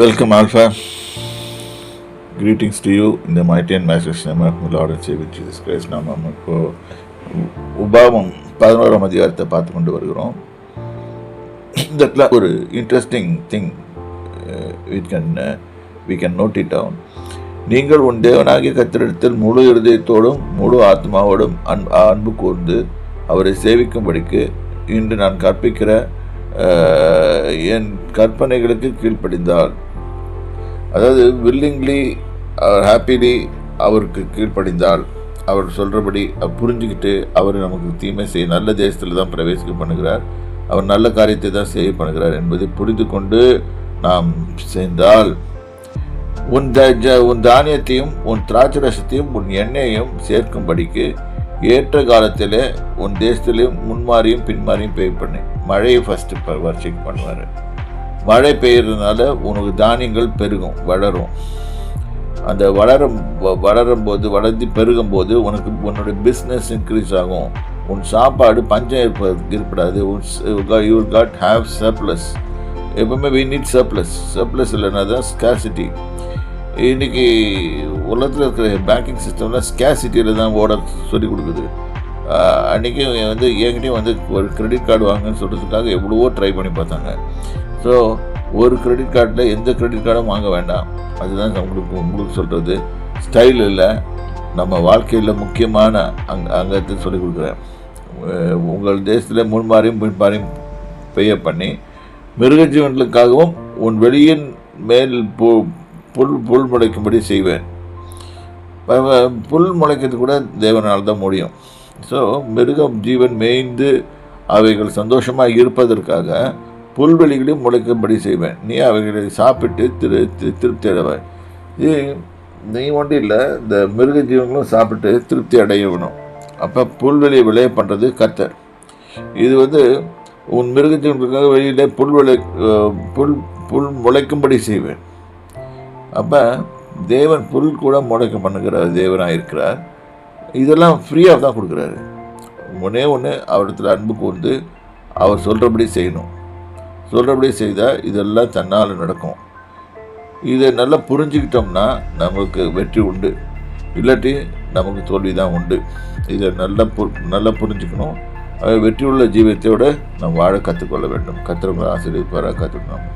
Welcome, Alpha. Greetings to you in the mighty and matchless name of my Lord and Savior Jesus Christ. நாம் இப்போ உபாகமம் 11ஆம் அதிகாரத்தை பார்த்து கொண்டு வருகிறோம். இந்த ஒரு interesting thing we can note it down. நீங்கள் உன் தேவனாகிய கர்த்தரிடத்தில் முழு இருதயத்தோடும் முழு ஆத்மாவோடும் அன்பு கூர்ந்து அவரை சேவிக்கும்படிக்கு இன்று நான் கற்பிக்கிற என் கற்பனைகளுக்கு கீழ்ப்படிந்தால், அதாவது வில்லிங்லி ஹாப்பிலி அவருக்கு கீழ்ப்படிந்தால், அவர் சொல்கிறபடி புரிஞ்சுக்கிட்டு அவர் நமக்கு தீமை செய்ய நல்ல தேசத்தில் தான் பிரவேசிக்க பண்ணுகிறார், அவர் நல்ல காரியத்தை தான் செய்ய பண்ணுகிறார் என்பதை புரிந்து கொண்டு நாம் செய்தால், உன் தானியத்தையும் உன் திராட்சரசத்தையும் உன் எண்ணெயையும் சேர்க்கும்படிக்கு ஏற்ற காலத்தில் உன் தேசத்திலையும் முன்மாறியும் பின்மாறியும் பெய்ய பண்ணு. மழையை ஃபஸ்ட்டு வர்ஷிக்கு பண்ணுவார். மழை பெய்யறதுனால உனக்கு தானியங்கள் பெருகும், வளரும். அந்த வளரும் போது வளர்ந்து பெருகும் போது உனக்கு உன்னுடைய பிஸ்னஸ் இன்க்ரீஸ் ஆகும். உன் சாப்பாடு பஞ்சம் ஏற்படாது. You got have surplus. எப்பவுமே வி நீட் சர்ப்ளஸ் இல்லைன்னா தான் ஸ்கேர்சிட்டி. இன்றைக்கி உலகத்தில் இருக்கிற பேங்கிங் சிஸ்டம்லாம் ஸ்கேர்சிட்டியில் தான் ஓட சொல்லி கொடுக்குது. அன்றைக்கி என்கிட்டையும் ஒரு கிரெடிட் கார்டு வாங்கன்னு சொல்கிறதுக்காக எவ்வளவோ ட்ரை பண்ணி பார்த்தாங்க. ஸோ ஒரு கிரெடிட் கார்டில் எந்த கிரெடிட் கார்டும் வாங்க வேண்டாம். அதுதான் உங்களுக்கு சொல்கிறது. ஸ்டைல் இல்லை, நம்ம வாழ்க்கையில் முக்கியமான அங்கத்தை சொல்லிக் கொடுக்குறேன். உங்கள் தேசத்தில் முன்மாறியும் பின்மாறியும் பெய்ய பண்ணி மிருகஜீவன்களுக்காகவும் உன் வெளியின் மேல் புல் முளைக்கும்படி செய்வேன். புல் முளைக்கிறது கூட தேவனால் தான் முடியும். ஸோ மிருகம் ஜீவன் மேய்ந்து அவைகள் சந்தோஷமாக இருப்பதற்காக புல்வெளிகளையும் முளைக்கும்படி செய்வேன். நீ அவைகளை சாப்பிட்டு திருப்தி அடைவாய். இது நீ ஒன்றும் இல்லை, இந்த மிருக ஜீவன்களும் சாப்பிட்டு திருப்தி அடைய வேணும். அப்போ புல்வெளியை விளைய பண்ணுறது கர்த்தர். இது உன் மிருக ஜீவன்களுக்காக வெளியிலே புல் முளைக்கும்படி செய்வேன். அப்போ தேவன் புல் கூட முளைக்க பண்ணுகிற தேவனாக இருக்கிறார். இதெல்லாம் ஃப்ரீயாக தான் கொடுக்குறாரு. ஒன்று அவரிடத்தில் அன்பு கூர்ந்து அவர் சொல்கிறபடி செய்யணும். சொல்கிறபடி செய்தால் இதெல்லாம் தன்னால் நடக்கும். இதை நல்லா புரிஞ்சுக்கிட்டோம்னா நமக்கு வெற்றி உண்டு, இல்லாட்டி நமக்கு தோல்வி தான் உண்டு. இதை நல்லா புரிஞ்சுக்கணும். வெற்றியுள்ள ஜீவியத்தோடு நாம் வாழ கற்றுக்கொள்ள வேண்டும். கர்த்தர் ஆசீர்வதிப்பாராக. கற்றுக்கணும்.